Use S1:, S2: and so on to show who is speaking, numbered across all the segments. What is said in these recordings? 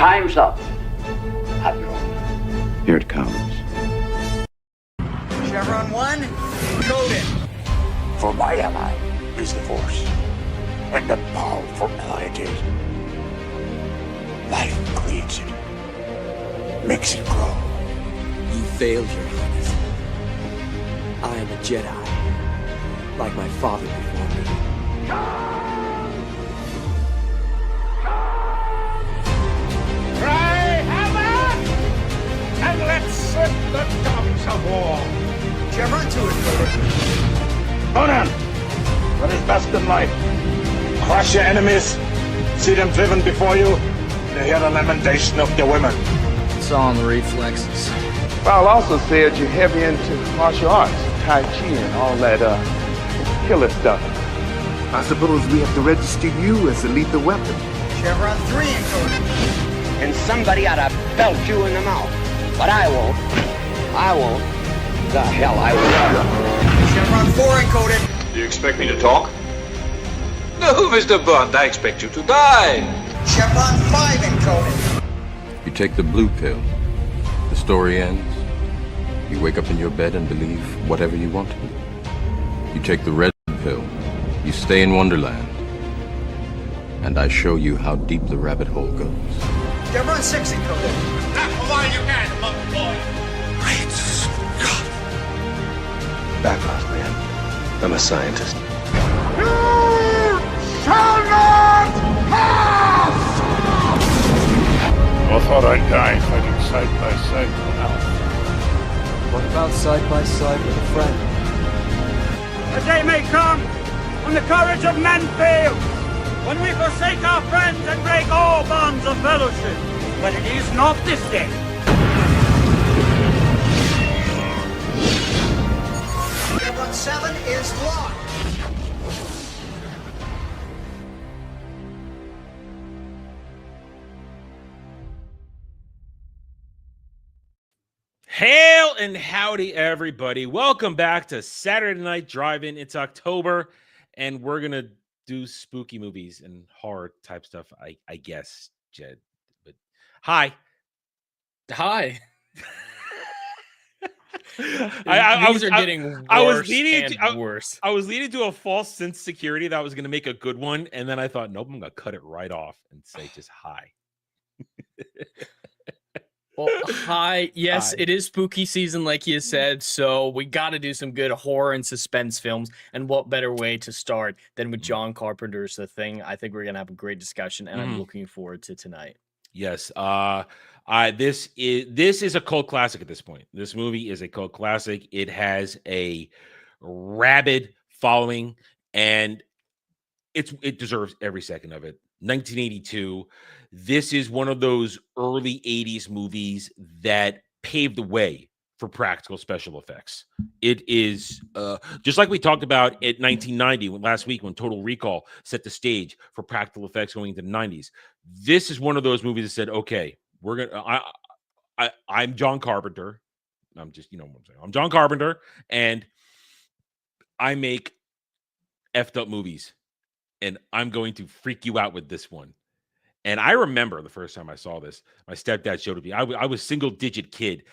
S1: Time's up. Admiral.
S2: Here it comes.
S3: Chevron 1, coded.
S1: For my ally is the Force, and the powerful ally it is. Life creates it, makes it grow.
S4: You failed, Your Highness. I am a Jedi, like my father before me.
S5: And let's set the tongues of war.
S3: Chevron 2 is coded.
S5: Conan, what is best in life? Crush your enemies, see them driven before you, and hear the lamentation of the women.
S6: It's all in the reflexes.
S7: Paul also said you're heavy into martial arts, Tai Chi and all that killer stuff.
S8: I suppose we have to register you as a lethal weapon.
S3: Chevron 3 encoded.
S9: And somebody ought to belt you in the mouth. But I won't. I won't. The hell I will.
S3: Chevron 4 encoded.
S10: Do you expect me to talk? No, Mr. Bond, I expect you to die.
S3: Chevron 5 encoded.
S11: You take the blue pill. The story ends. You wake up in your bed and believe whatever you want to. You take the red pill. You stay in Wonderland. And I show you how deep the rabbit hole goes.
S3: Chevron 6 encoded.
S5: While you can, monkey boy.
S10: Great Scott.
S2: Background, man. I'm a scientist.
S5: You shall not pass! I thought I'd die fighting side by side with an elf.
S4: What about side by side with a friend?
S5: The day may come when the courage of men fails, when we forsake our friends and break all bonds of fellowship. But it is not this day.
S3: Chevron 7 is locked.
S12: Hail and howdy, everybody. Welcome back to Saturday Night Drive-In. It's October, and we're going to do spooky movies and horror type stuff, I guess, Jed. But hi.
S6: Hi.
S12: These
S6: are getting worse and worse.
S12: I was leading to a false sense of security that I was going to make a good one, and then I thought, nope, I'm going to cut it right off and say just hi.
S6: Well, hi. Yes,
S12: Hi.
S6: It is spooky season, like you said, so we got to do some good horror and suspense films. And what better way to start than with John Carpenter's The Thing? I think we're going to have a great discussion, and I'm looking forward to tonight.
S12: Yes. This is a cult classic at this point. This movie is a cult classic. It has a rabid following, and it deserves every second of it. 1982. This is one of those early 80s movies that paved the way for practical special effects. It is just like we talked about at 1990 last week when Total Recall set the stage for practical effects going into the 90s. This is one of those movies that said, okay, we're gonna I'm John Carpenter. I'm just, what I'm saying. I'm John Carpenter, and I make effed up movies, and I'm going to freak you out with this one. And I remember the first time I saw this, my stepdad showed it to me. I was single-digit kid,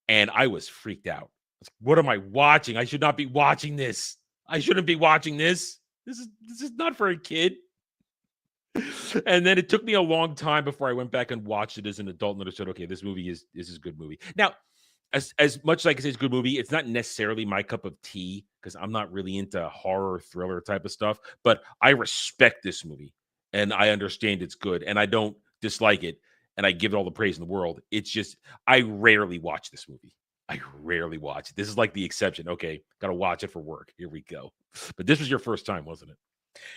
S12: and I was freaked out. I was like, what am I watching? I should not be watching this. I shouldn't be watching this. This is not for a kid. And then it took me a long time before I went back and watched it as an adult and understood, okay, this is a good movie. Now, as much like I say it's a good movie, it's not necessarily my cup of tea because I'm not really into horror thriller type of stuff, but I respect this movie. And I understand it's good, and I don't dislike it, and I give it all the praise in the world. It's just, I rarely watch this movie. I rarely watch it. This is like the exception. Okay, got to watch it for work. Here we go. But this was your first time, wasn't it?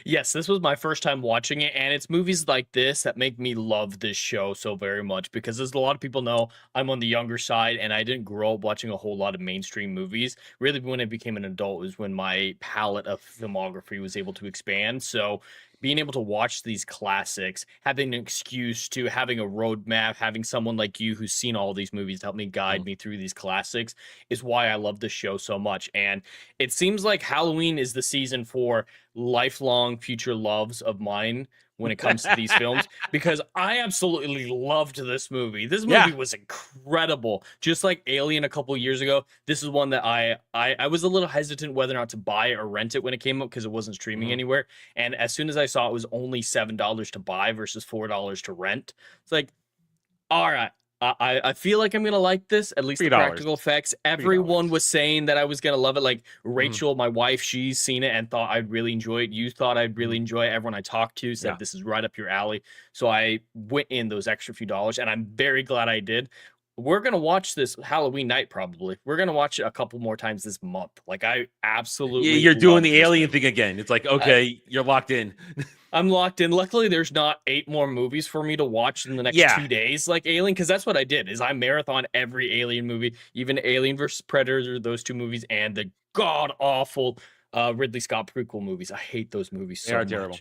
S6: Yes, this was my first time watching it, and it's movies like this that make me love this show so very much, because as a lot of people know, I'm on the younger side, and I didn't grow up watching a whole lot of mainstream movies. Really, when I became an adult was when my palette of filmography was able to expand, so being able to watch these classics, having an excuse to having a roadmap, having someone like you who's seen all these movies to help me guide me through these classics is why I love this show so much. And it seems like Halloween is the season for lifelong future loves of mine when it comes to these films, because I absolutely loved this movie. This movie was incredible. Just like Alien a couple years ago, this is one that I was a little hesitant whether or not to buy or rent it when it came out because it wasn't streaming anywhere. And as soon as I saw it was only $7 to buy versus $4 to rent, it's like, all right. I feel like I'm gonna like this, at least the practical effects. Everyone was saying that I was gonna love it. Like Rachel, my wife, she's seen it and thought I'd really enjoy it. You thought I'd really enjoy it. Everyone I talked to said this is right up your alley. So I went in those extra few dollars, and I'm very glad I did. We're gonna watch this Halloween night, probably. We're gonna watch it a couple more times this month. Like, I absolutely
S12: You're doing the Alien thing again. It's like, okay, you're locked in.
S6: I'm locked in. Luckily, there's not 8 more movies for me to watch in the next 2 days, like Alien, because that's what I did. Is I marathon every Alien movie, even Alien vs. Predator, those 2 movies, and the god awful Ridley Scott prequel movies. I hate those movies so much.
S12: Terrible.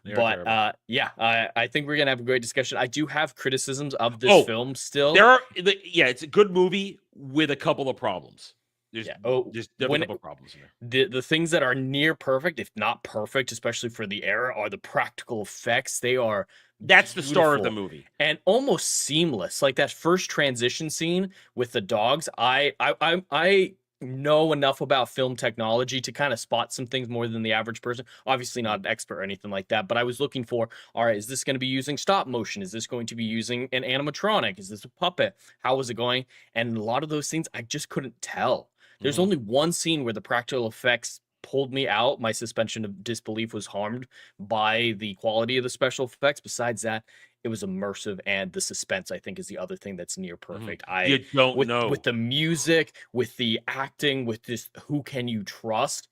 S6: But I think we're gonna have a great discussion. I do have criticisms of this film still.
S12: It's a good movie with a couple of problems. There's just a couple of problems in there.
S6: The things that are near perfect, if not perfect, especially for the era, are the practical effects. They are
S12: That's the star of the movie,
S6: and almost seamless. Like that first transition scene with the dogs. I know enough about film technology to kind of spot some things more than the average person. Obviously not an expert or anything like that, but I was looking for, all right, is this going to be using stop motion? Is this going to be using an animatronic? Is this a puppet? How is it going? And a lot of those things I just couldn't tell. There's only one scene where the practical effects pulled me out. My suspension of disbelief was harmed by the quality of the special effects. Besides that, it was immersive, and the suspense, I think, is the other thing that's near perfect.
S12: You don't know.
S6: With the music, with the acting, with this, who can you trust?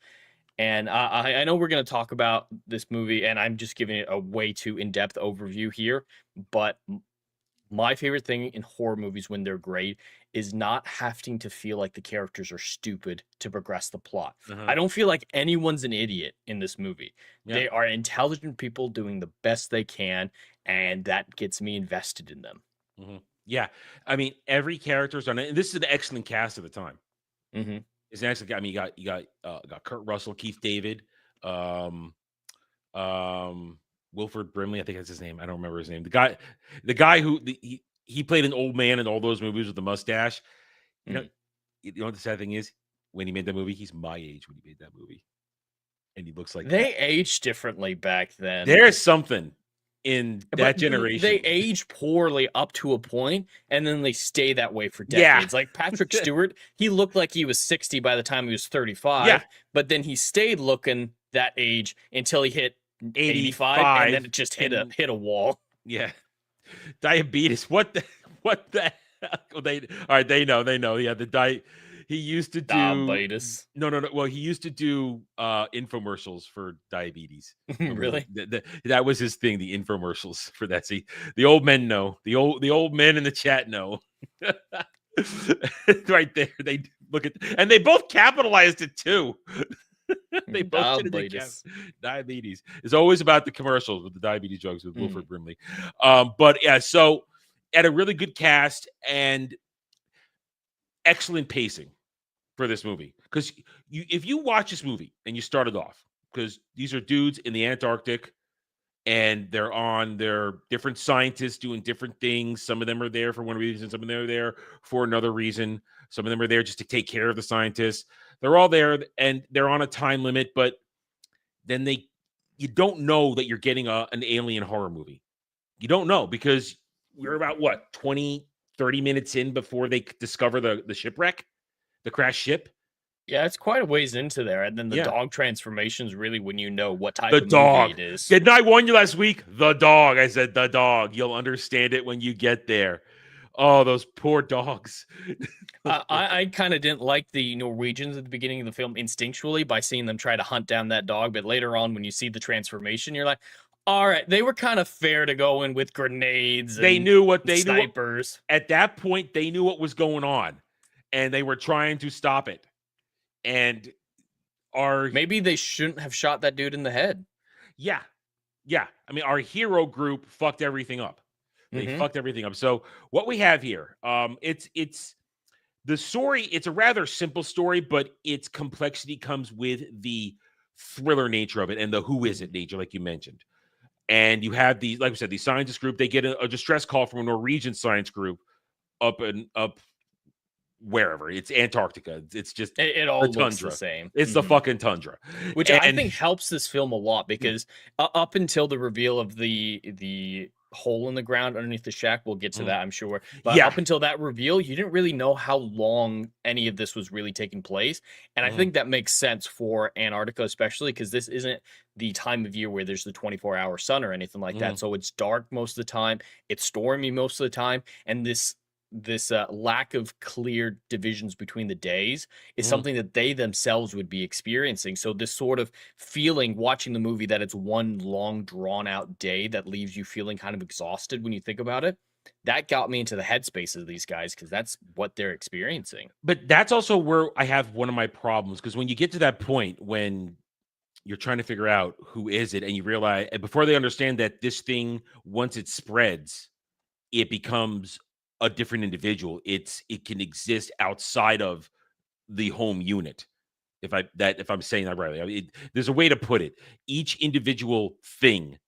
S6: And I know we're going to talk about this movie, and I'm just giving it a way too in-depth overview here, but my favorite thing in horror movies when they're great is not having to feel like the characters are stupid to progress the plot. I don't feel like anyone's an idiot in this movie. They are intelligent people doing the best they can, and that gets me invested in them.
S12: Yeah. I mean, every character's on it. And this is an excellent cast at the time. It's an excellent. I mean, you got Kurt Russell, Keith David, Wilford Brimley, I think that's his name. I don't remember his name. The guy who he played an old man in all those movies with the mustache. You know what the sad thing is? When he made that movie, he's my age when he made that movie, and he looks like
S6: they aged differently back then.
S12: There's something in that generation.
S6: They age poorly up to a point, and then they stay that way for decades. Like Patrick Stewart, he looked like he was 60 by the time he was 35. But then he stayed looking that age until he hit 85, and then it just hit a wall.
S12: Yeah. Diabetes. What the they know. Yeah, he used to do
S6: diabetes.
S12: No. Well, he used to do infomercials for diabetes.
S6: Really?
S12: That was his thing, the infomercials for that. See, the old men know. The old men in the chat know. Right there. They look at, and they both capitalized it too. They both diabetes. It's always about the commercials with the diabetes drugs with Wilford Brimley. But yeah, so at a really good cast and excellent pacing for this movie. Because if you watch this movie and you start it off, because these are dudes in the Antarctic and they're different scientists doing different things. Some of them are there for one reason, some of them are there for another reason. Some of them are there just to take care of the scientists. They're all there and they're on a time limit, but then you don't know that you're getting an alien horror movie. You don't know because we're about 20, 30 minutes in before they discover the shipwreck, the crashed ship.
S6: Yeah, it's quite a ways into there. And then the dog transformations really when you know what type of
S12: dog
S6: movie it is.
S12: Didn't I warn you last week? The dog. I said the dog. You'll understand it when you get there. Oh, those poor dogs.
S6: I kind of didn't like the Norwegians at the beginning of the film instinctually by seeing them try to hunt down that dog. But later on, when you see the transformation, you're like, all right, they were kind of fair to go in with grenades.
S12: They knew what they
S6: snipers.
S12: At that point, they knew what was going on, and they were trying to stop it. And
S6: maybe they shouldn't have shot that dude in the head.
S12: Yeah. I mean, our hero group fucked everything up. They fucked everything up. So what we have here, it's the story. It's a rather simple story, but its complexity comes with the thriller nature of it and the who is it nature, like you mentioned. And you have the, like we said, the scientist group, they get a distress call from a Norwegian science group up wherever. It's Antarctica. It's just
S6: It all looks the same.
S12: It's the fucking tundra.
S6: Which I think helps this film a lot because up until the reveal of the hole in the ground underneath the shack, we'll get to that, I'm sure. But up until that reveal, you didn't really know how long any of this was really taking place. And I think that makes sense for Antarctica, especially because this isn't the time of year where there's the 24-hour sun or anything like that. So it's dark most of the time. It's stormy most of the time. And this lack of clear divisions between the days is something that they themselves would be experiencing. So this sort of feeling watching the movie that it's one long drawn out day that leaves you feeling kind of exhausted when you think about it, that got me into the headspace of these guys because that's what they're experiencing.
S12: But that's also where I have one of my problems, because when you get to that point when you're trying to figure out who is it, and you realize, and before they understand that this thing, once it spreads, it becomes a different individual. It can exist outside of the home unit. If I'm saying that right, there's a way to put it. Each individual thing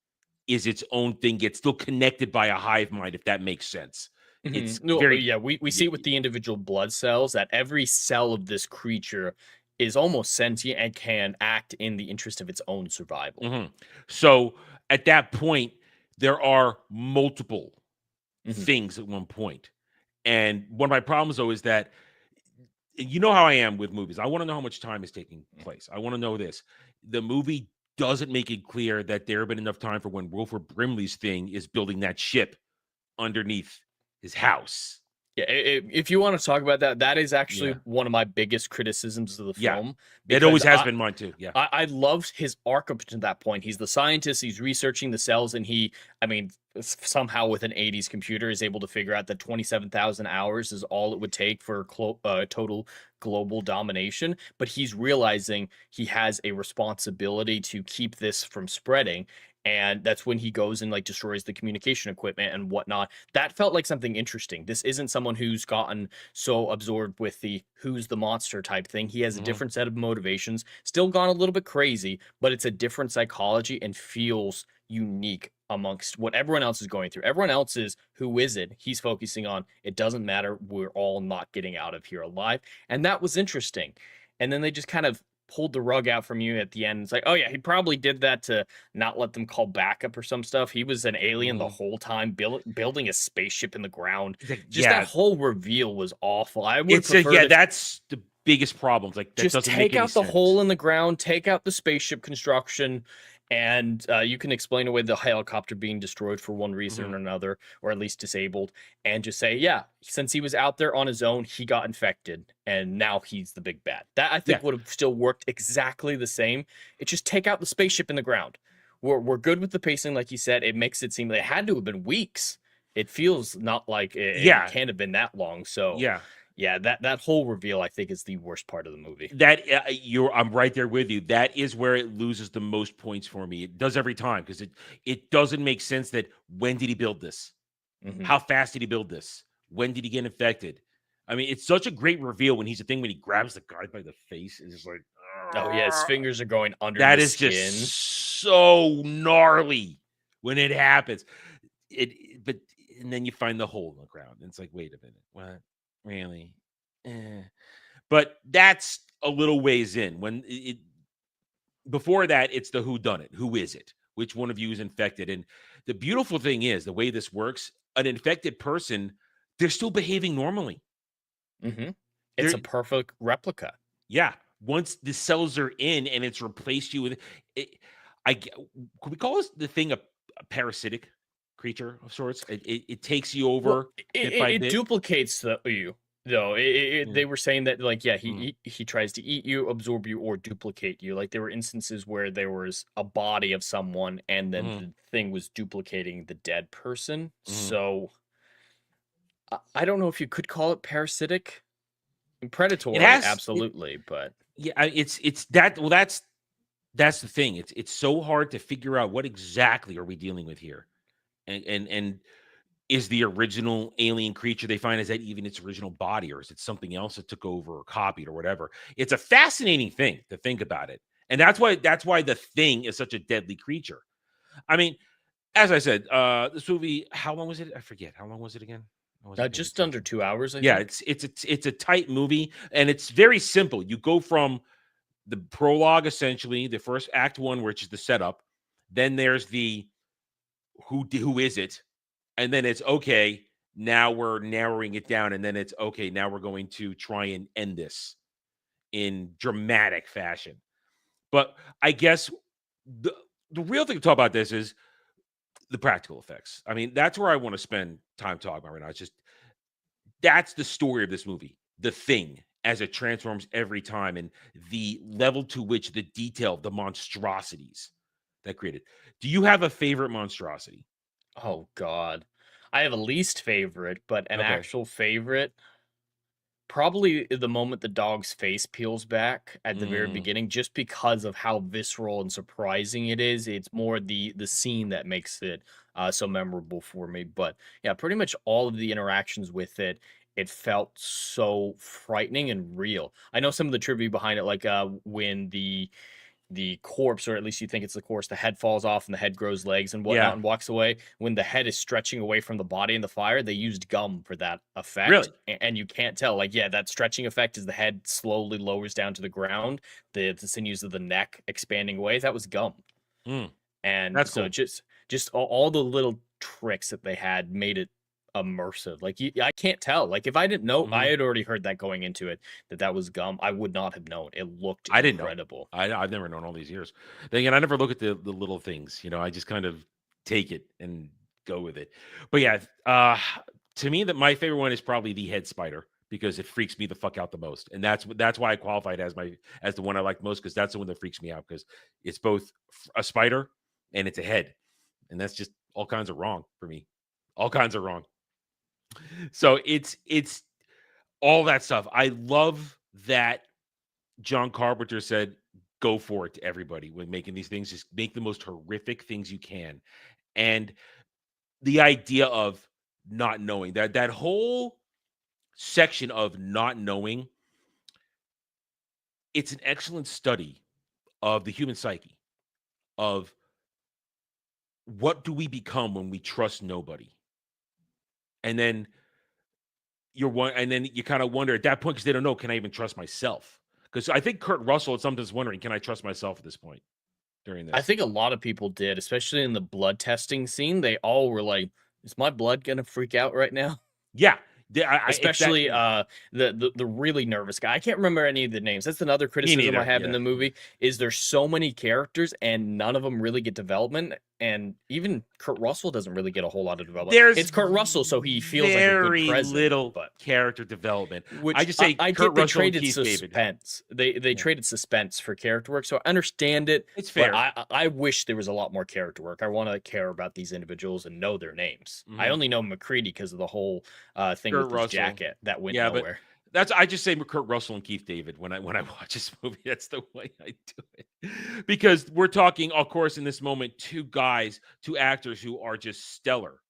S12: is its own thing, gets still connected by a hive mind, if that makes sense. It's
S6: we see with the individual blood cells that every cell of this creature is almost sentient and can act in the interest of its own survival.
S12: So at that point, there are multiple things at one point. And one of my problems, though, is that you know how I am with movies. I want to know how much time is taking place. I want to know this. The movie doesn't make it clear that there have been enough time for when Wilford Brimley's thing is building that ship underneath his house.
S6: Yeah, if you want to talk about that, that is actually one of my biggest criticisms of the film.
S12: It always has been mine too. Yeah,
S6: I loved his arc up to that point. He's the scientist. He's researching the cells, and somehow with an 80s computer is able to figure out that 27,000 hours is all it would take for total global domination. But he's realizing he has a responsibility to keep this from spreading. And that's when he goes and destroys the communication equipment and whatnot. That felt like something interesting. This isn't someone who's gotten so absorbed with the who's the monster type thing. He has a different set of motivations, still gone a little bit crazy, but it's a different psychology and feels unique amongst what everyone else is going through. Everyone else is, who is it? He's focusing on, it doesn't matter. We're all not getting out of here alive. And that was interesting. And then they just kind of pulled the rug out from you at the end. It's like, oh yeah, he probably did that to not let them call backup or some stuff. He was an alien the whole time, building a spaceship in the ground. Just that whole reveal was awful. I would prefer
S12: that's the biggest problem. That
S6: just
S12: doesn't
S6: take
S12: make
S6: out the
S12: sense.
S6: hole in the ground, take out the spaceship construction, and you can explain away the helicopter being destroyed for one reason or another, or at least disabled, and just say, yeah, since he was out there on his own, he got infected, and now he's the big bad. That, I think, would have still worked exactly the same. It just take out the spaceship in the ground. We're good with the pacing, like you said. It makes it seem like it had to have been weeks. It feels not like it can't have been that long. So yeah, that whole reveal, I think, is the worst part of the movie.
S12: I'm right there with you. That is where it loses the most points for me. It does every time, because it doesn't make sense that when did he build this? How fast did he build this? When did he get infected? I mean, it's such a great reveal when he grabs the guy by the face. It's just like,
S6: oh yeah, his fingers are going under
S12: that
S6: the
S12: is
S6: skin.
S12: Just so gnarly when it happens. And then you find the hole in the ground, and it's like, wait a minute, what? Really? But that's a little ways in. When before that, it's the who done it. Who is it? Which one of you is infected? And the beautiful thing is, the way this works, an infected person, they're still behaving normally.
S6: It's a perfect replica.
S12: Yeah. Once the cells are in and it's replaced you with it, could we call this the thing a parasitic creature of sorts? It takes you over.
S6: Well, it duplicates you. Though they were saying that he tries to eat you, absorb you, or duplicate you. Like there were instances where there was a body of someone and then the thing was duplicating the dead person. So I don't know if you could call it parasitic, predatory, absolutely, but
S12: it's that. Well, that's the thing. It's so hard to figure out what exactly are we dealing with here, and is the original alien creature they find, is that even its original body, or is it something else that took over or copied or whatever? It's a fascinating thing to think about it. And that's why the Thing is such a deadly creature. I mean, as I said, this movie, how long was it? I forget. How long was it again?
S6: Just under 2 hours, I
S12: Yeah,
S6: think.
S12: it's a tight movie, and it's very simple. You go from the prologue, essentially, the first act one, which is the setup. Then there's the who is it? And then it's okay, now we're narrowing it down, and then it's okay, now we're going to try and end this in dramatic fashion. But I guess the real thing to talk about this is the practical effects. I mean, that's where I want to spend time talking about right now. It's just that's the story of this movie, The Thing, as it transforms every time, and the level to which the detail, the monstrosities that created. Do you have a favorite monstrosity?
S6: Oh God, I have a least favorite, but an
S12: Okay.
S6: actual favorite. Probably the moment the dog's face peels back at the very beginning, just because of how visceral and surprising it is. It's more the scene that makes it so memorable for me. But yeah, pretty much all of the interactions with it, it felt so frightening and real. I know some of the trivia behind it, like when the corpse, or at least you think it's the corpse, the head falls off and the head grows legs and whatnot
S12: Yeah.
S6: and walks away. When the head is stretching away from the body in the fire, they used gum for that effect.
S12: Really?
S6: And you can't tell. Like, yeah, that stretching effect as the head slowly lowers down to the ground, the sinews of the neck expanding away. That was gum. And
S12: That's
S6: so
S12: cool.
S6: just all the little tricks that they had made it immersive. Like, I can't tell. Like, if I didn't know, I had already heard that going into it, that was gum, I would not have known. It looked
S12: I didn't know.
S6: incredible.
S12: I've never known all these years. Then again, I never look at the little things. You know, I just kind of take it and go with it. But yeah, to me, that my favorite one is probably the head spider, because it freaks me the fuck out the most, and that's why I qualified as the one I like most, because that's the one that freaks me out, because it's both a spider and it's a head, and that's just all kinds of wrong for me. All kinds of wrong. So it's all that stuff. I love that John Carpenter said, go for it to everybody when making these things. Just make the most horrific things you can. And the idea of not knowing, that whole section of not knowing, it's an excellent study of the human psyche, of what do we become when we trust nobody. And then you kind of wonder at that point, because they don't know, can I even trust myself? Because I think Kurt Russell at sometimes wondering, can I trust myself at this point during this?
S6: I think a lot of people did, especially in the blood testing scene. They all were like, is my blood gonna freak out right now?
S12: Yeah.
S6: Especially the really nervous guy. I can't remember any of the names. That's another criticism I have in the movie, is there's so many characters and none of them really get development. And even Kurt Russell doesn't really get a whole lot of development. It's Kurt Russell, so he feels like a good
S12: very
S6: president,
S12: little
S6: but
S12: character development.
S6: which
S12: I just say
S6: I
S12: Kurt
S6: get they
S12: Russell and
S6: traded
S12: Keith David.
S6: suspense. They traded suspense for character work, so I understand it.
S12: It's fair.
S6: But I wish there was a lot more character work. I want to care about these individuals and know their names. I only know McCready because of the whole thing
S12: Kurt
S6: with
S12: Russell.
S6: his jacket that went
S12: Yeah,
S6: nowhere.
S12: But I just say Kurt Russell and Keith David when I watch this movie. That's the way I do it. Because we're talking, of course, in this moment, two actors who are just stellar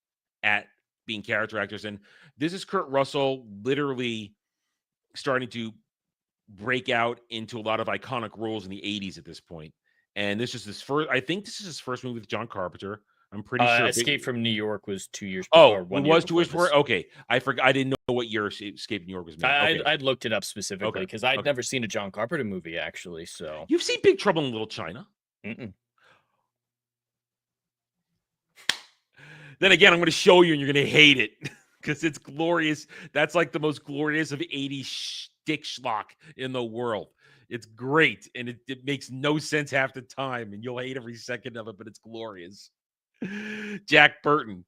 S12: at being character actors. And this is Kurt Russell literally starting to break out into a lot of iconic roles in the 80s at this point. And this is I think this is his first movie with John Carpenter. I'm pretty sure.
S6: Escape from New York was 2 years
S12: before.
S6: before.
S12: Oh, it was 2 years before? Okay. I forgot. I didn't know what year Escape New York was made.
S6: I'd looked it up specifically because I'd never seen a John Carpenter movie, actually. So
S12: you've seen Big Trouble in Little China?
S6: Mm-mm.
S12: Then again, I'm going to show you and you're going to hate it because it's glorious. That's like the most glorious of 80s shtick schlock in the world. It's great, and it makes no sense half the time, and you'll hate every second of it, but it's glorious. Jack Burton,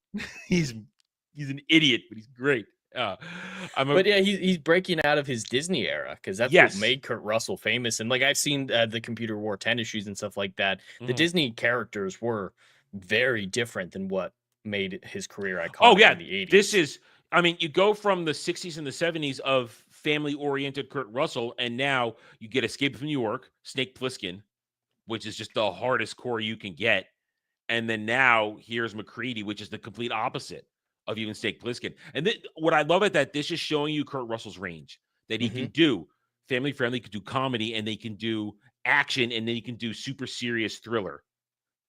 S12: he's an idiot, but he's great.
S6: But yeah, he's breaking out of his Disney era, because that's what made Kurt Russell famous. And like, I've seen the Computer Wore Tennis Shoes and stuff like that. The Disney characters were very different than what made his career iconic in the 80s.
S12: This is, I mean, you go from the 60s and the 70s of family-oriented Kurt Russell, and now you get Escape from New York, Snake Plissken, which is just the hardest core you can get. And then now here's McCready, which is the complete opposite of even Snake Plissken. And what I love at that, this is showing you Kurt Russell's range, that he can do family-friendly, can do comedy, and they can do action, and then you can do super serious thriller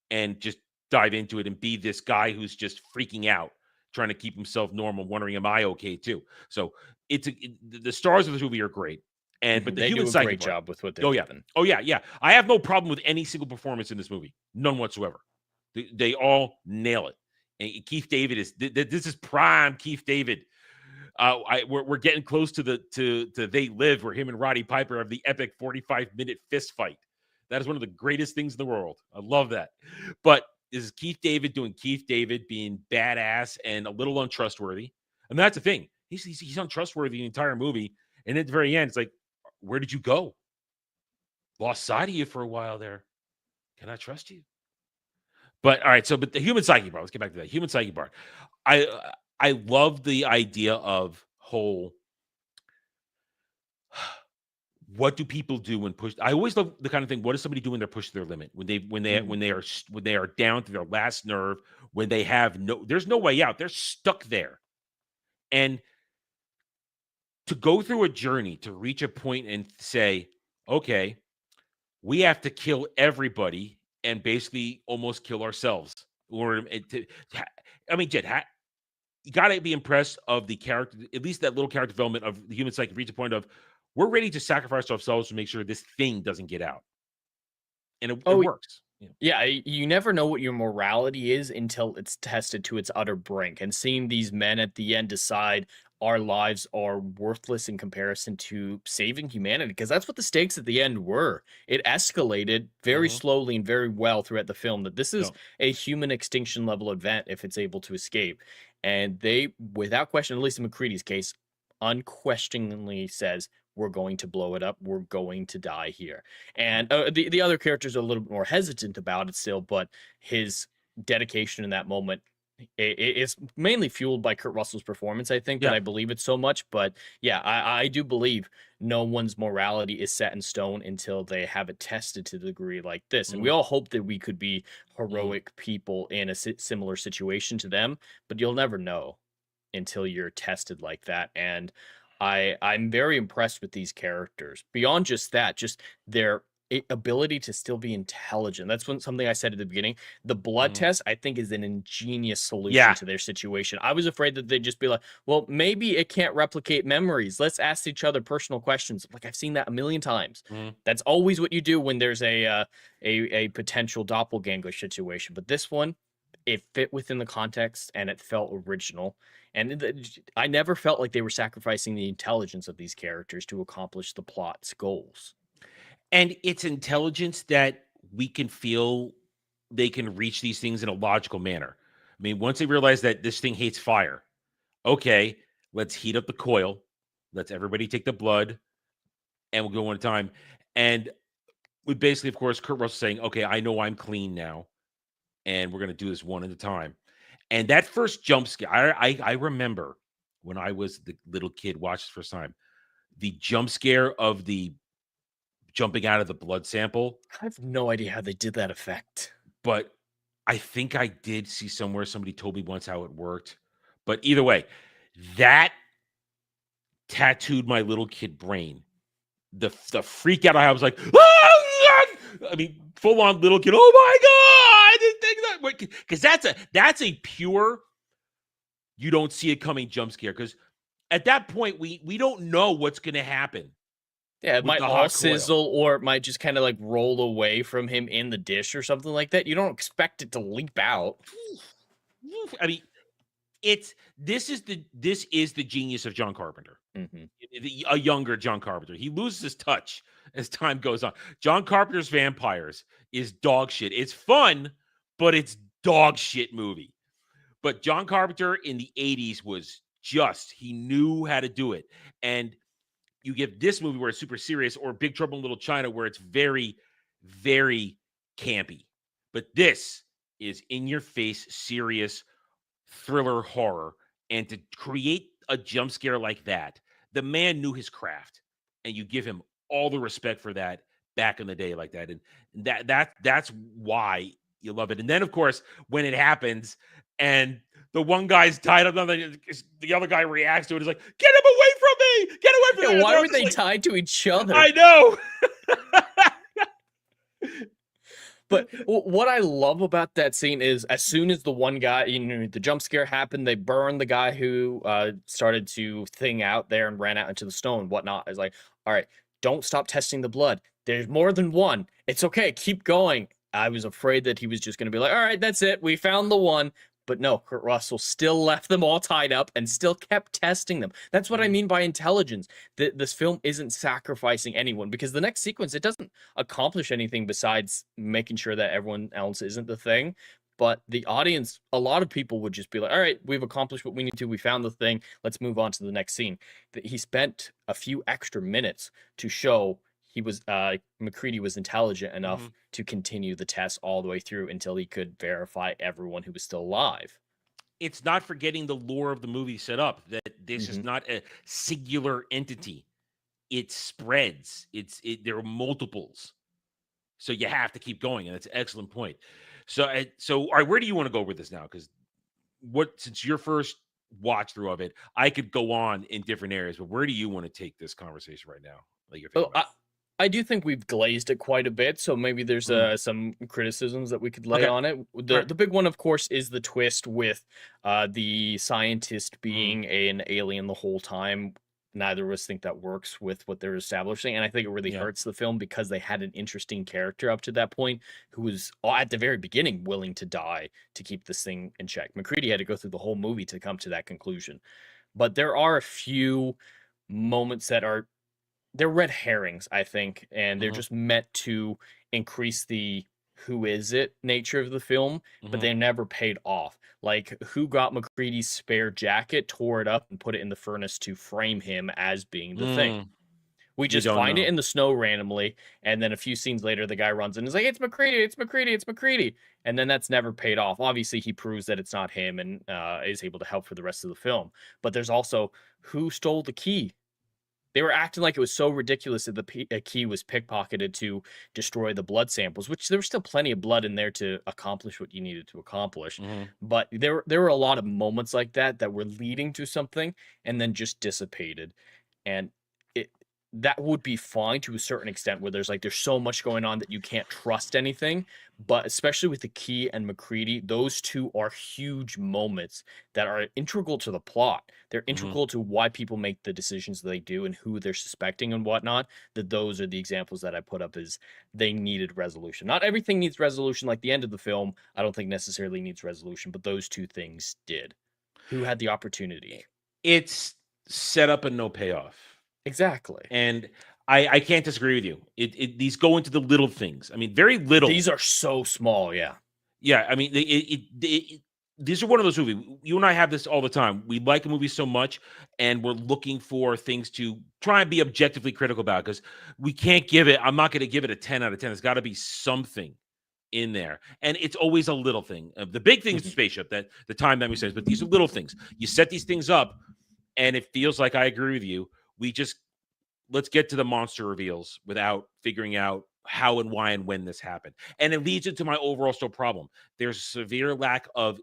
S12: and just dive into it and be this guy who's just freaking out, trying to keep himself normal, wondering, am I okay too? So the stars of this movie are great. And but the
S6: they
S12: human
S6: do a
S12: psyche
S6: great
S12: part,
S6: job with what they've given.
S12: Oh yeah. I have no problem with any single performance in this movie, none whatsoever. They all nail it. And Keith David this is prime Keith David. We're getting close to the They Live, where him and Roddy Piper have the epic 45-minute fist fight. That is one of the greatest things in the world. I love that. But this is Keith David doing Keith David, being badass and a little untrustworthy. And that's the thing. He's untrustworthy the entire movie. And at the very end, it's like, where did you go? Lost sight of you for a while there. Can I trust you? But all right, but the human psyche part. Let's get back to that human psyche part. I love the idea of whole. What do people do when pushed? I always love the kind of thing. What does somebody do when they're pushed to their limit? When they are down to their last nerve? When they have there's no way out. They're stuck there, and to go through a journey to reach a point and say, okay, we have to kill everybody and basically almost kill ourselves. Jed, you got to be impressed of the character, at least that little character development of the human psyche, reach a point of, we're ready to sacrifice ourselves to make sure this thing doesn't get out. And it works.
S6: Yeah, you never know what your morality is until it's tested to its utter brink. And seeing these men at the end decide our lives are worthless in comparison to saving humanity, because that's what the stakes at the end were. It escalated very slowly and very well throughout the film that this is a human extinction level event if it's able to escape. And they, without question, at least in McCready's case, unquestioningly says, we're going to blow it up. We're going to die here. And the other characters are a little bit more hesitant about it still, but his dedication in that moment it's mainly fueled by Kurt Russell's performance, I think, that I believe it so much. But yeah, I do believe no one's morality is set in stone until they have it tested to the degree like this. And we all hope that we could be heroic people in a similar situation to them, but you'll never know until you're tested like that. And I'm very impressed with these characters. Beyond just that, just their ability to still be intelligent. That's something I said at the beginning. The blood test, I think, is an ingenious solution to their situation. I was afraid that they'd just be like, well, maybe it can't replicate memories. Let's ask each other personal questions. Like, I've seen that a million times. That's always what you do when there's a potential doppelganger situation. But this one, it fit within the context and it felt original. And I never felt like they were sacrificing the intelligence of these characters to accomplish the plot's goals.
S12: And it's intelligence that we can feel they can reach these things in a logical manner. I mean, once they realize that this thing hates fire, okay, let's heat up the coil. Let's everybody take the blood and we'll go one at a time. And we basically, of course, Kurt Russell saying, okay, I know I'm clean now. And we're going to do this one at a time. And that first jump scare, I remember when I was the little kid watched the first time, the jump scare of the jumping out of the blood sample.
S6: I have no idea how they did that effect.
S12: But I think I did see somewhere somebody told me once how it worked. But either way, that tattooed my little kid brain. The freak out I was like, ah! I mean, full on little kid. Oh my God! I didn't think that, because that's a pure. You don't see it coming jump scare, because at that point we don't know what's going to happen.
S6: Yeah, it might all sizzle, or it might just kind of like roll away from him in the dish or something like that. You don't expect it to leap out.
S12: I mean, this is the genius of John Carpenter. A younger John Carpenter. He loses his touch as time goes on. John Carpenter's Vampires is dog shit. It's fun, but it's dog shit movie. But John Carpenter in the 80s was he knew how to do it. And you give this movie where it's super serious, or Big Trouble in Little China where it's very, very campy. But this is in your face, serious thriller horror. And to create a jump scare like that, the man knew his craft, and you give him all the respect for that back in the day like that. And that's why you love it. And then, of course, when it happens and the one guy's tied up, the other guy reacts to it. Is like, get him away from me! Get away from me!
S6: Why were they tied to each other?
S12: I know.
S6: But what I love about that scene is as soon as the one guy, the jump scare happened, they burned the guy who started to thing out there and ran out into the snow and whatnot. It's like, all right, don't stop testing the blood. There's more than one. It's okay. Keep going. I was afraid that he was just going to be like, all right, that's it. We found the one. But no, Kurt Russell still left them all tied up and still kept testing them. That's what I mean by intelligence. This film isn't sacrificing anyone, because the next sequence, it doesn't accomplish anything besides making sure that everyone else isn't the thing. But the audience, a lot of people would just be like, all right, we've accomplished what we need to. We found the thing. Let's move on to the next scene. He spent a few extra minutes to show he was McCready was intelligent enough to continue the test all the way through until he could verify everyone who was still alive.
S12: It's not forgetting the lore of the movie set up that this is not a singular entity. It spreads. There are multiples. So you have to keep going, and that's an excellent point. So all right, where do you want to go with this now? Because since your first watch through of it, I could go on in different areas, but where do you want to take this conversation right now? Like you're thinking about?
S6: I do think we've glazed it quite a bit, so maybe there's some criticisms that we could lay on it. The big one, of course, is the twist with the scientist being an alien the whole time. Neither of us think that works with what they're establishing, and I think it really hurts the film because they had an interesting character up to that point who was, at the very beginning, willing to die to keep this thing in check. McCready had to go through the whole movie to come to that conclusion. But there are a few moments that they're red herrings, I think, and they're just meant to increase the who is it nature of the film, but they never paid off. Like, who got McCready's spare jacket, tore it up, and put it in the furnace to frame him as being the thing? We just find it in the snow randomly, and then a few scenes later, the guy runs in and is like, it's McCready, it's McCready, it's McCready. And then that's never paid off. Obviously, he proves that it's not him and is able to help for the rest of the film. But there's also, who stole the key? They were acting like it was so ridiculous that the key was pickpocketed to destroy the blood samples, which there was still plenty of blood in there to accomplish what you needed to accomplish. But there were a lot of moments like that were leading to something and then just dissipated. And that would be fine to a certain extent where there's so much going on that you can't trust anything. But especially with the key and McCready, those two are huge moments that are integral to the plot. They're integral to why people make the decisions they do and who they're suspecting and whatnot. Those are the examples that I put up as they needed resolution. Not everything needs resolution, like the end of the film, I don't think necessarily needs resolution, but those two things did. Who had the opportunity?
S12: It's set up and no payoff.
S6: Exactly.
S12: And I can't disagree with you. These go into the little things. I mean, very little.
S6: These are so small, yeah.
S12: Yeah, I mean, these are one of those movies. You and I have this all the time. We like a movie so much, and we're looking for things to try and be objectively critical about, because we can't give it, I'm not going to give it a 10 out of 10. There's got to be something in there. And it's always a little thing. The big thing is the spaceship, that the time that we say, but these are little things. You set these things up, and it feels like, I agree with you, let's get to the monster reveals without figuring out how and why and when this happened. And it leads into my overall still problem. There's a severe lack of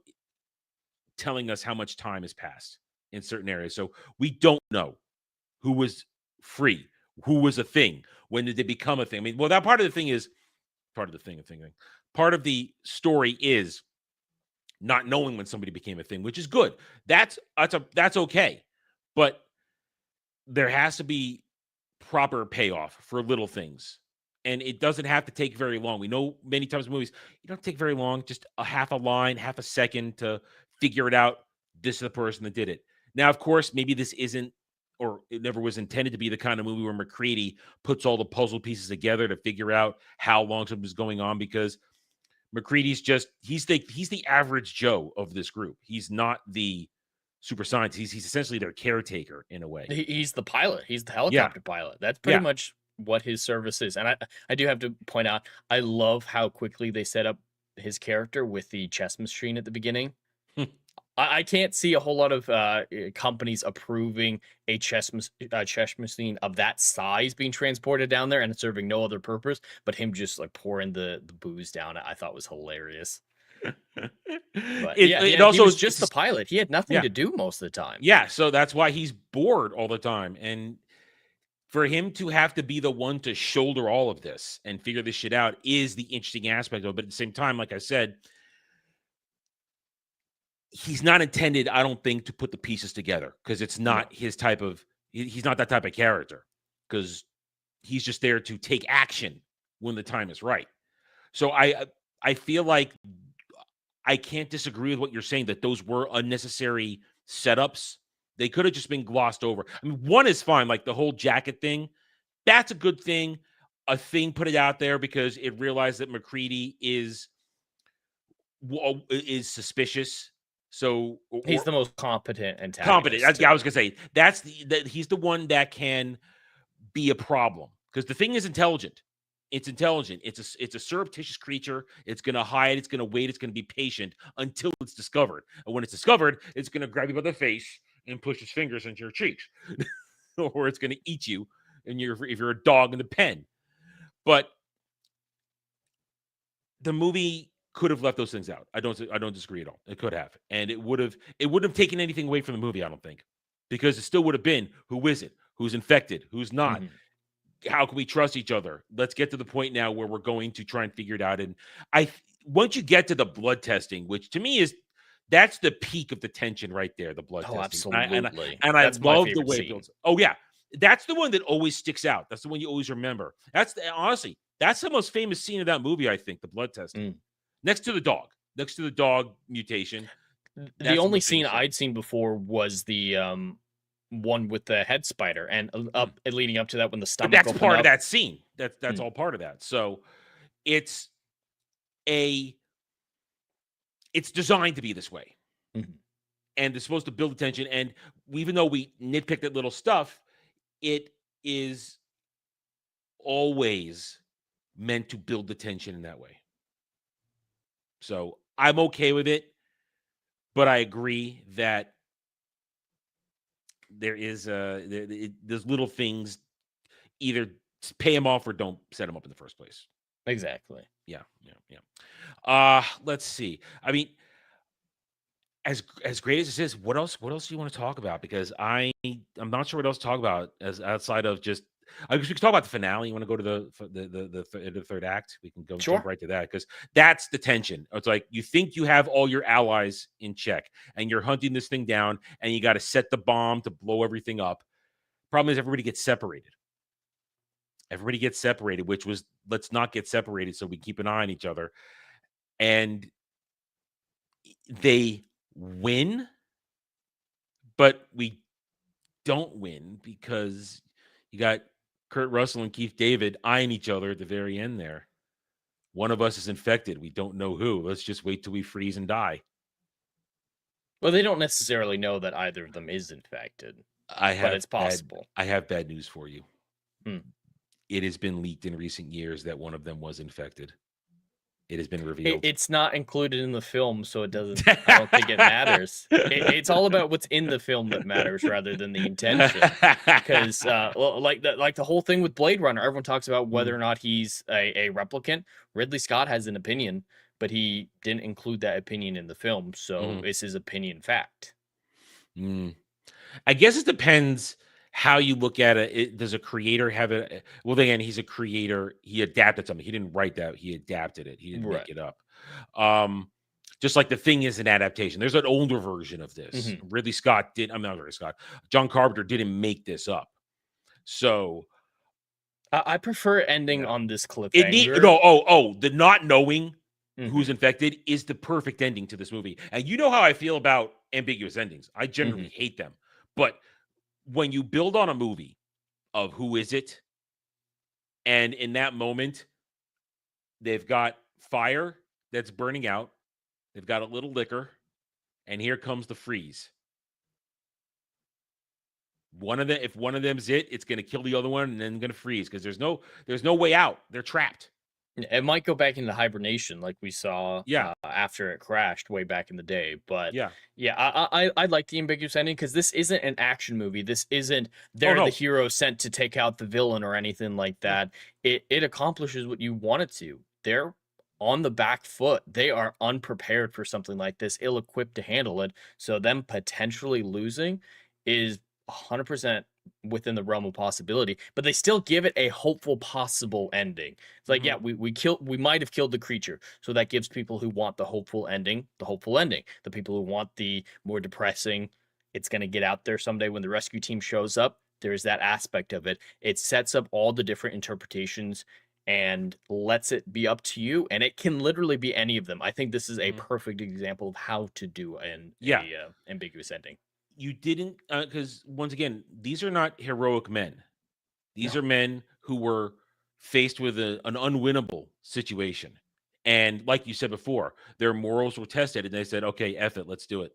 S12: telling us how much time has passed in certain areas. So we don't know who was free, who was a thing, when did they become a thing. I mean, well, that part of the thing is part of the story is not knowing when somebody became a thing, which is good. That's okay. But there has to be proper payoff for little things. And it doesn't have to take very long. We know many times in movies, it don't take very long, just a half a line, half a second to figure it out. This is the person that did it. Now, of course, maybe this isn't, or it never was intended to be the kind of movie where McCready puts all the puzzle pieces together to figure out how long something is going on, because McCready's he's the average Joe of this group. He's not the super scientist. He's essentially their caretaker in a way.
S6: He's the pilot. He's the helicopter pilot. That's pretty much what his service is. And I do have to point out, I love how quickly they set up his character with the chess machine at the beginning. I can't see a whole lot of companies approving a chess machine of that size being transported down there and serving no other purpose, but him just pouring the booze down, I thought was hilarious. But he was just the pilot. He had nothing to do most of the time.
S12: Yeah, so that's why he's bored all the time. And for him to have to be the one to shoulder all of this and figure this shit out is the interesting aspect of it. But at the same time, like I said, he's not intended, I don't think, to put the pieces together because it's not his type of, he's not that type of character because he's just there to take action when the time is right. So I feel like I can't disagree with what you're saying that those were unnecessary setups. They could have just been glossed over. I mean, one is fine, like the whole jacket thing. That's a good thing. A thing put it out there because it realized that McCready is suspicious. So
S6: he's the most competent antagonist.
S12: Competent. I was gonna say that he's the one that can be a problem because the thing is intelligent. It's intelligent. It's a surreptitious creature. It's gonna hide. It's gonna wait. It's gonna be patient until it's discovered. And when it's discovered, it's gonna grab you by the face and push its fingers into your cheeks, or it's gonna eat you. And if you're a dog in the pen, but the movie could have left those things out. I don't disagree at all. It could have, and it wouldn't have taken anything away from the movie. I don't think, because it still would have been who is it, who's infected, who's not. How can we trust each other? Let's get to the point now where we're going to try and figure it out. And once you get to the blood testing, which to me that's the peak of the tension right there. The blood testing,
S6: absolutely,
S12: and I love the way it builds. Oh yeah, that's the one that always sticks out. That's the one you always remember. Honestly, that's the most famous scene of that movie. I think the blood testing. Next to the dog mutation.
S6: The only scene I'd seen before was the one with the head spider, and leading up to that when the stomach.
S12: But that's part of that scene. That's all part of that. So it's designed to be this way, and it's supposed to build attention. And even though we nitpicked at little stuff, it is always meant to build the tension in that way. So I'm okay with it, but I agree that there is there's little things, either pay them off or don't set them up in the first place.
S6: Exactly.
S12: Yeah. Let's see. I mean, as great as this is, what else do you want to talk about? Because I'm not sure what else to talk about as outside of just. I guess we can talk about the finale. You want to go to the third act? We can go jump right to that because that's the tension. It's like you think you have all your allies in check and you're hunting this thing down and you got to set the bomb to blow everything up. Problem is everybody gets separated. Which was let's not get separated so we keep an eye on each other. And they win, but we don't win because you got Kurt Russell and Keith David eyeing each other at the very end there. One of us is infected. We don't know who. Let's just wait till we freeze and die.
S6: Well, they don't necessarily know that either of them is infected. But it's possible.
S12: I have bad news for you. It has been leaked in recent years that one of them was infected. It has been revealed.
S6: It's not included in the film, so it doesn't. I don't think it matters. It's all about what's in the film that matters rather than the intention. Because, like the whole thing with Blade Runner, everyone talks about whether or not he's a replicant. Ridley Scott has an opinion, but he didn't include that opinion in the film, so it's his opinion fact.
S12: I guess it depends how you look at it. Does a creator have it? Well, again, he's a creator. He adapted something. He didn't write that. He adapted it. He didn't make it up. Just like The Thing is an adaptation. There's an older version of this. Ridley Scott did. I'm not Ridley Scott. John Carpenter didn't make this up. So
S6: I prefer ending on this cliffhanger.
S12: The not knowing who's infected is the perfect ending to this movie. And you know how I feel about ambiguous endings. I generally hate them. But when you build on a movie of who is it, and in that moment, they've got fire that's burning out, they've got a little liquor, and here comes the freeze. If one of them's it's going to kill the other one and then going to freeze because there's no way out. They're trapped.
S6: It might go back into hibernation like we saw after it crashed way back in the day. But I like the ambiguous ending because this isn't an action movie. This isn't the hero sent to take out the villain or anything like that. It accomplishes what you want it to. They're on the back foot. They are unprepared for something like this, ill-equipped to handle it. So them potentially losing is 100% within the realm of possibility, but they still give it a hopeful possible ending. It's like, yeah, we might have killed the creature, so that gives people who want the hopeful ending the hopeful ending. The people who want the more depressing, it's going to get out there someday when the rescue team shows up. There's that aspect of it. It sets up all the different interpretations and lets it be up to you, and it can literally be any of them. I think this is a perfect example of how to do an ambiguous ending.
S12: You didn't, because once again, these are not heroic men. These are men who were faced with an unwinnable situation. And like you said before, their morals were tested and they said, okay, F it, let's do it.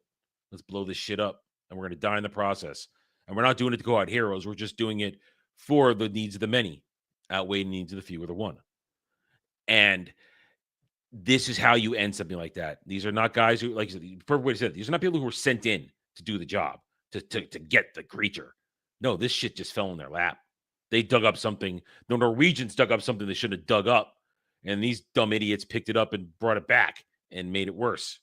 S12: Let's blow this shit up. And we're going to die in the process. And we're not doing it to go out heroes. We're just doing it for the needs of the many, outweigh the needs of the few or the one. And this is how you end something like that. These are not guys who, like you said, the perfect way to say it, these are not people who were sent in to do the job, to get the creature. No, this shit just fell in their lap. They dug up something. The Norwegians dug up something they shouldn't have dug up. And these dumb idiots picked it up and brought it back and made it worse.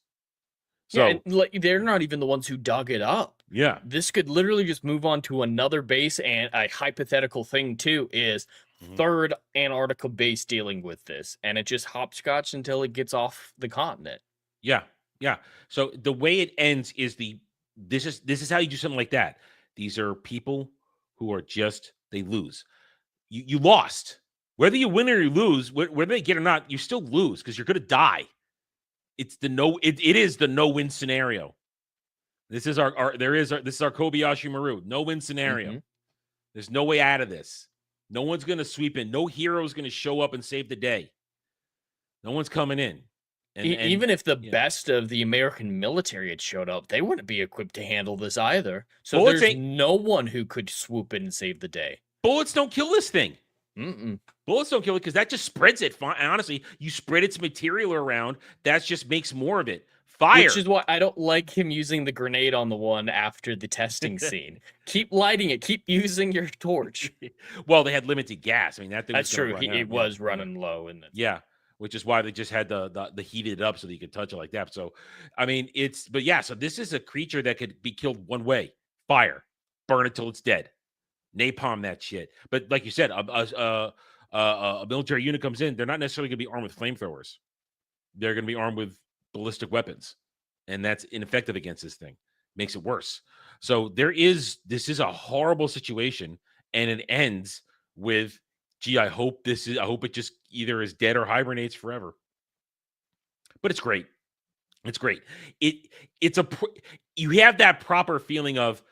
S12: So
S6: yeah, and, like, they're not even the ones who dug it up.
S12: Yeah.
S6: This could literally just move on to another base, and a hypothetical thing too is third Antarctica base dealing with this, and it just hopscotch until it gets off the continent.
S12: Yeah. Yeah. So the way it ends is this is how you do something like that. These are people who are just, they lose. You lost. Whether you win or you lose, whether they get or not, you still lose because you're going to die. It's the it is the no-win scenario. This is our Kobayashi Maru no-win scenario. There's no way out of this. No one's going to sweep in. No hero is going to show up and save the day. No one's coming in. And
S6: even if the best of the American military had showed up, they wouldn't be equipped to handle this either. So there's no one who could swoop in and save the day.
S12: Bullets don't kill this thing. Bullets don't kill it because that just spreads it. Honestly, you spread its material around, that just makes more of it. Fire.
S6: Which is why I don't like him using the grenade on the one after the testing scene. Keep lighting it. Keep using your torch.
S12: Well, they had limited gas. I mean, that thing
S6: that's true. It was running low, and
S12: which is why they just had the heated up so that you could touch it like that. So, I mean, so this is a creature that could be killed one way: fire, burn it till it's dead, napalm that shit. But like you said, a military unit comes in, they're not necessarily going to be armed with flamethrowers. They're going to be armed with ballistic weapons, and that's ineffective against this thing. Makes it worse. So this is a horrible situation, and it ends with, gee, I hope it just either is dead or hibernates forever. But it's great. It's great. You have that proper feeling of,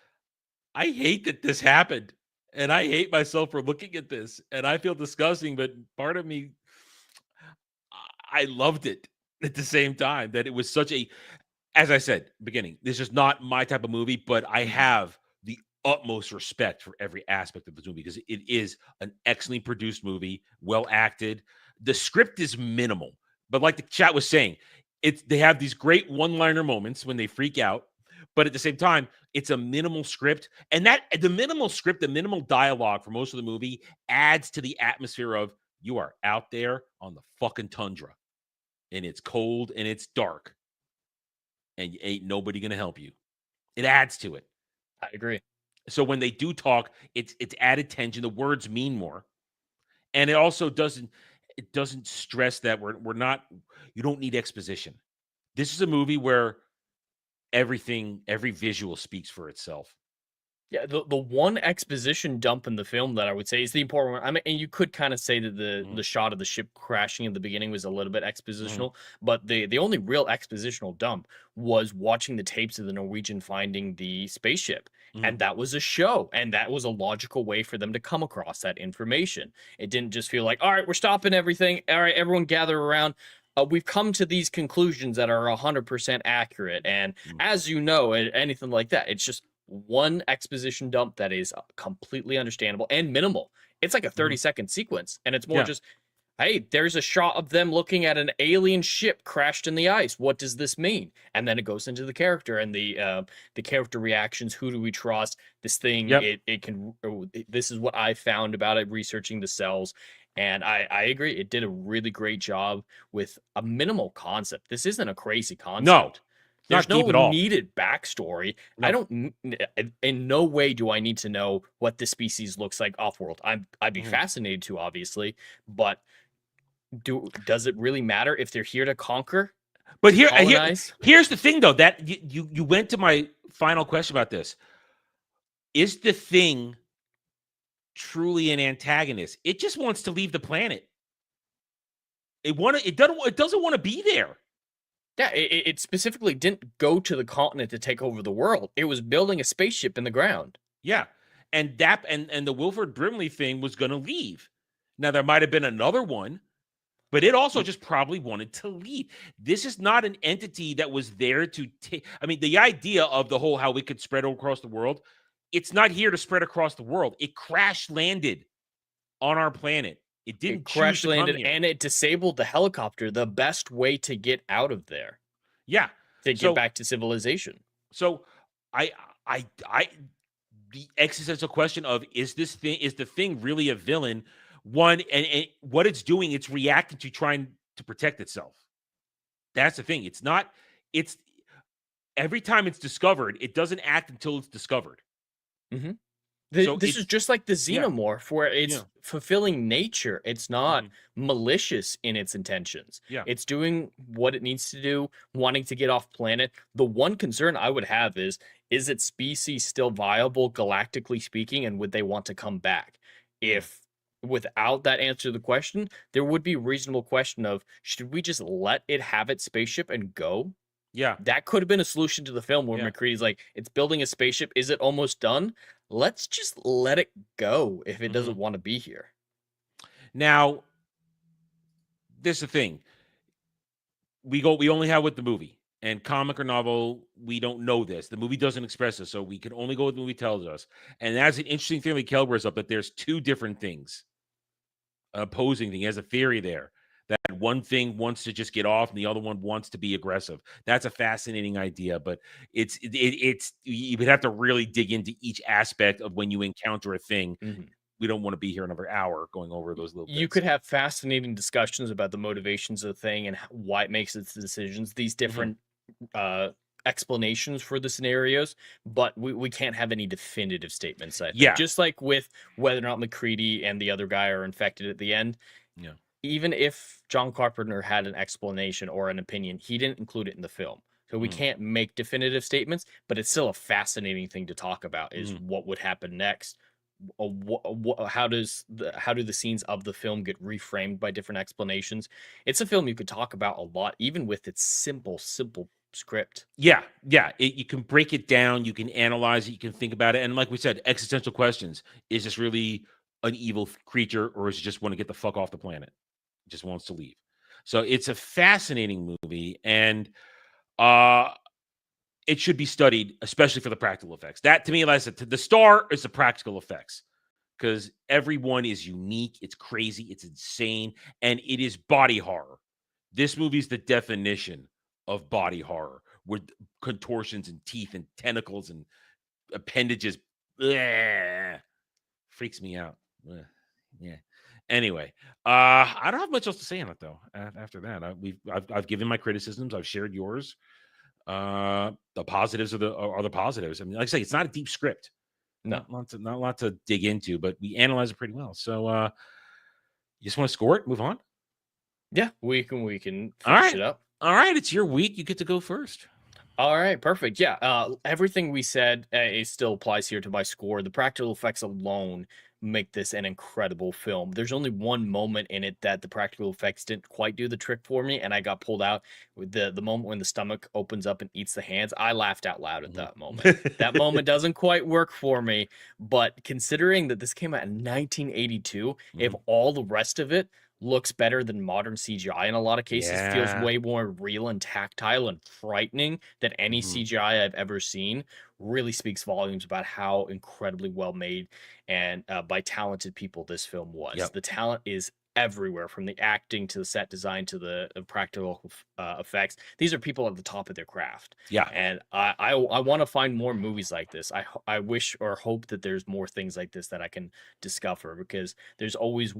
S12: I hate that this happened, and I hate myself for looking at this, and I feel disgusting, but part of me, I loved it at the same time, that it was such a, as I said, beginning, this is not my type of movie, but I have the utmost respect for every aspect of this movie because it is an excellently produced movie, well acted. The script is minimal, but like the chat was saying, they have these great one-liner moments when they freak out, but at the same time, it's a minimal script, and that the minimal script, the minimal dialogue for most of the movie adds to the atmosphere of, you are out there on the fucking tundra, and it's cold and it's dark, and ain't nobody gonna help you. It adds to it.
S6: I agree.
S12: So when they do talk, it's added tension. The words mean more, and it also doesn't stress that we're not. You don't need exposition. This is a movie where every visual speaks for itself.
S6: Yeah, the one exposition dump in the film that I would say is the important one. I mean, and you could kind of say that the shot of the ship crashing in the beginning was a little bit expositional, but the only real expositional dump was watching the tapes of the Norwegian finding the spaceship. And that was a show, and that was a logical way for them to come across that information. It didn't just feel like, all right, we're stopping everything. All right, everyone gather around. We've come to these conclusions that are 100% accurate. And as you know, anything like that, it's just one exposition dump that is completely understandable and minimal. It's like a 30-second sequence, and it's more just, hey, there's a shot of them looking at an alien ship crashed in the ice. What does this mean? And then it goes into the character and the character reactions. Who do we trust? This thing, this is what I found about it researching the cells. And I agree. It did a really great job with a minimal concept. This isn't a crazy concept.
S12: No.
S6: There's
S12: not deep
S6: no
S12: at all.
S6: needed backstory.
S12: No.
S6: I don't. In no way do I need to know what this species looks like off-world. I'd be fascinated to, obviously, but does it really matter if they're here to conquer?
S12: But
S6: to colonize?
S12: here's the thing, though, that you went to my final question about this. Is the Thing truly an antagonist? It just wants to leave the planet. It doesn't want to be there.
S6: Yeah, it specifically didn't go to the continent to take over the world. It was building a spaceship in the ground.
S12: Yeah, and the Wilford Brimley thing was going to leave. Now there might have been another one, but it also just probably wanted to leave. This is not an entity that was there to take. I mean, the idea of the whole how we could spread across the world, it's not here to spread across the world. It crash landed on our planet. It didn't
S6: crash landed
S12: here.
S6: And it disabled the helicopter. The best way to get out of there.
S12: Yeah,
S6: to get back to civilization.
S12: So, the existential question of is the Thing really a villain? One, and what it's doing, it's reacting to trying to protect itself. That's the thing. It's every time it's discovered, it doesn't act until it's discovered.
S6: Mm-hmm. This is just like the xenomorph, where it's fulfilling nature. It's not malicious in its intentions.
S12: Yeah.
S6: It's doing what it needs to do, wanting to get off planet. The one concern I would have is its species still viable, galactically speaking, and would they want to come back? If without that answer to the question, there would be a reasonable question of, should we just let it have its spaceship and go?
S12: Yeah.
S6: That could have been a solution to the film where McCready's like, it's building a spaceship. Is it almost done? Let's just let it go if it doesn't want to be here.
S12: Now, this is the thing. We only have with the movie. And comic or novel, we don't know this. The movie doesn't express this, so we can only go with the movie tells us. And that's an interesting thing that Kel brings up, that there's two different things. Opposing thing. He has a theory there. That one thing wants to just get off and the other one wants to be aggressive. That's a fascinating idea, but it's you would have to really dig into each aspect of when you encounter a thing.
S6: Mm-hmm.
S12: We don't want to be here another hour going over those little bits.
S6: You could have fascinating discussions about the motivations of the thing and why it makes its decisions, these different explanations for the scenarios, but we can't have any definitive statements. I think.
S12: Yeah.
S6: Just like with whether or not McCready and the other guy are infected at the end.
S12: Yeah.
S6: Even if John Carpenter had an explanation or an opinion, he didn't include it in the film. So we can't make definitive statements, but it's still a fascinating thing to talk about is what would happen next. How do the scenes of the film get reframed by different explanations? It's a film you could talk about a lot, even with its simple script.
S12: Yeah. You can break it down. You can analyze it. You can think about it. And like we said, existential questions. Is this really an evil creature, or is it just want to get the fuck off the planet? Just wants to leave. So it's a fascinating movie, and it should be studied, especially for the practical effects. That, to me, like I said, the star is the practical effects, because everyone is unique. It's crazy. It's insane. And it is body horror. This movie is the definition of body horror, with contortions and teeth and tentacles and appendages. Bleh. Freaks me out. Bleh. Yeah. Anyway, I don't have much else to say on it, though. After that, I've given my criticisms. I've shared yours. The positives are the positives. I mean, like I say, it's not a deep script.
S6: No,
S12: not a lot to dig into, but we analyze it pretty well. So, you just want to score it? Move on.
S6: Yeah, we can
S12: All
S6: finish it up.
S12: All right, it's your week. You get to go first.
S6: All right, perfect. Yeah, everything we said it still applies here to my score. The practical effects alone make this an incredible film. There's only one moment in it that the practical effects didn't quite do the trick for me, and I got pulled out with the moment when the stomach opens up and eats the hands. I laughed out loud at that moment. That moment doesn't quite work for me, but considering that this came out in 1982, if all the rest of it looks better than modern CGI in a lot of cases, feels way more real and tactile and frightening than any CGI I've ever seen, really speaks volumes about how incredibly well made and by talented people this film was. The talent is everywhere, from the acting to the set design to the practical effects. These are people at the top of their craft.
S12: Yeah.
S6: And I want to find more movies like this. I wish or hope that there's more things like this that I can discover, because there's always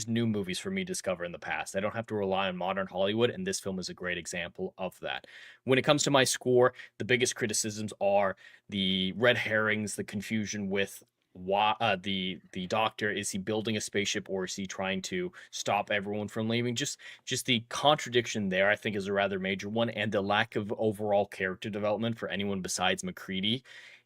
S6: new movies for me to discover in the past. I don't have to rely on modern Hollywood, and this film is a great example of that. When it comes to my score, the biggest criticisms are the red herrings, the confusion with why the doctor, is he building a spaceship or is he trying to stop everyone from leaving? Just the contradiction there, I think, is a rather major one, and the lack of overall character development for anyone besides McCready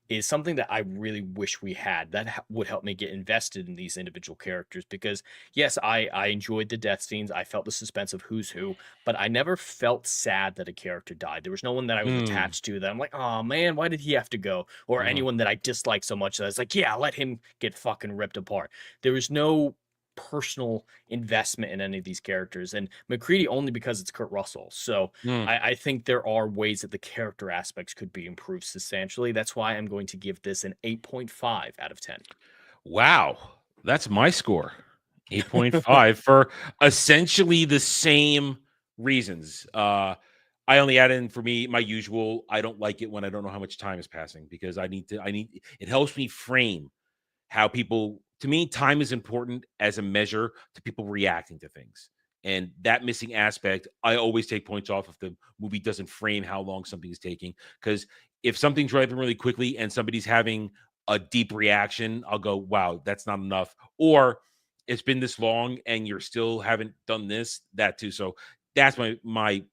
S6: is something that I really wish we had. That would help me get invested in these individual characters, because yes, I enjoyed the death scenes. I felt the suspense of who's who, but I never felt sad that a character died. There was no one that I was attached to that I'm like, oh man, why did he have to go? Or anyone that I disliked so much that I was like, yeah, let him get fucking ripped apart. There was no personal investment in any of these characters, and McCready only because it's Kurt Russell. So I think there are ways that the character aspects could be improved substantially. That's why I'm going to give this an 8.5 out of 10.
S12: Wow, that's my score. 8.5 for essentially the same reasons. I only add in, for me, my usual. I don't like it when I don't know how much time is passing, because I need it helps me frame how people, to me, time is important as a measure to people reacting to things. And that missing aspect, I always take points off if the movie doesn't frame how long something is taking. Because if something's wrapping really quickly and somebody's having a deep reaction, I'll go, wow, that's not enough. Or it's been this long and you're still haven't done this, that too. So that's my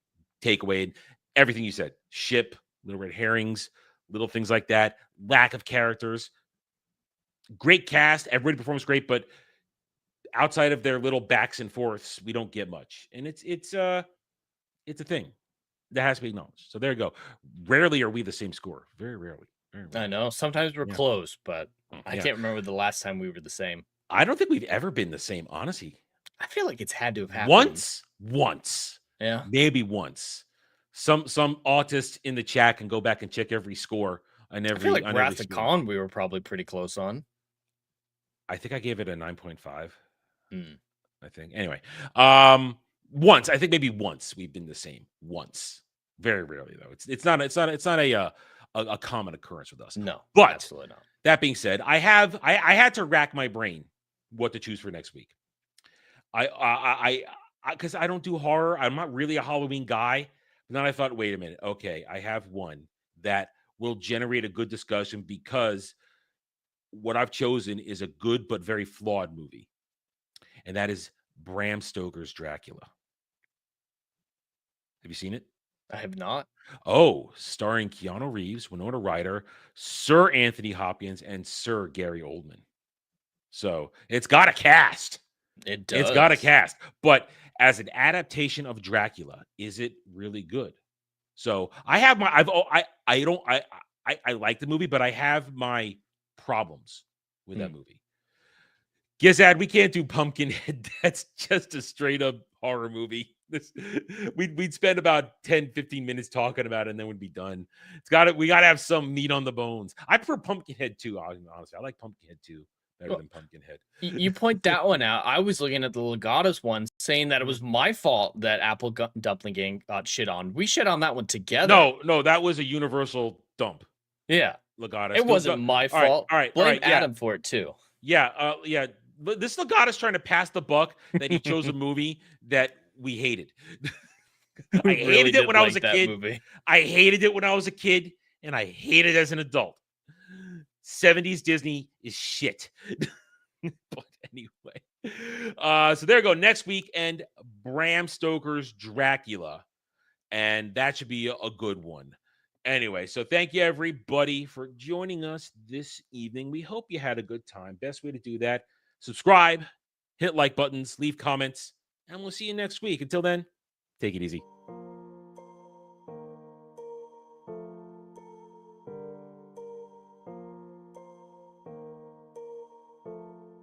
S12: takeaway. And everything you said, ship, little red herrings, little things like that, lack of characters. Great cast, everybody performs great, but outside of their little backs and forths, we don't get much. And it's a thing that has to be acknowledged. So there you go. Rarely are we the same score. Very rarely. Very rarely.
S6: I know. Sometimes we're close, but I can't remember the last time we were the same.
S12: I don't think we've ever been the same, honestly.
S6: I feel like it's had to have happened.
S12: Once.
S6: Yeah.
S12: Maybe once. Some autist in the chat can go back and check every score. I
S6: feel like Wrath of Khan we were probably pretty close on.
S12: I think I gave it a 9.5. I think. Anyway, once. I think maybe once we've been the same. Once. Very rarely though. It's not a common occurrence with us.
S6: No.
S12: But
S6: absolutely not.
S12: That being said, I had to rack my brain what to choose for next week. I because I don't do horror. I'm not really a Halloween guy. But then I thought, wait a minute. Okay, I have one that will generate a good discussion, because what I've chosen is a good but very flawed movie. And that is Bram Stoker's Dracula. Have you seen it?
S6: I have not.
S12: Oh, starring Keanu Reeves, Winona Ryder, Sir Anthony Hopkins, and Sir Gary Oldman. So it's got a cast.
S6: It does.
S12: It's got a cast. But as an adaptation of Dracula, is it really good? So I have my I like the movie, but I have my problems with that movie. Gizad, we can't do Pumpkinhead. That's just a straight up horror movie. We'd spend about 10-15 minutes talking about it, and then we'd be done. We gotta have some meat on the bones. I prefer Pumpkinhead 2, honestly. I like Pumpkinhead 2 better than Pumpkinhead.
S6: You point that one out. I was looking at the Legatus one, saying that it was my fault that Apple Dumpling Gang got shit on. We shit on that one together.
S12: No, that was a universal dump.
S6: Yeah.
S12: Legatus.
S6: It wasn't my fault.
S12: All right.
S6: Blame Adam for it too.
S12: Yeah. This Legatus trying to pass the buck that he chose a movie that we hated. I hated it when I was a kid.
S6: Movie.
S12: I hated it when I was a kid, and I hate it as an adult. 70s Disney is shit. But anyway, so there you go. Next week, and Bram Stoker's Dracula, and that should be a good one. Anyway, so thank you everybody for joining us this evening. We hope you had a good time. Best way to do that: subscribe, hit like buttons, leave comments, and we'll see you next week. Until then, take it easy.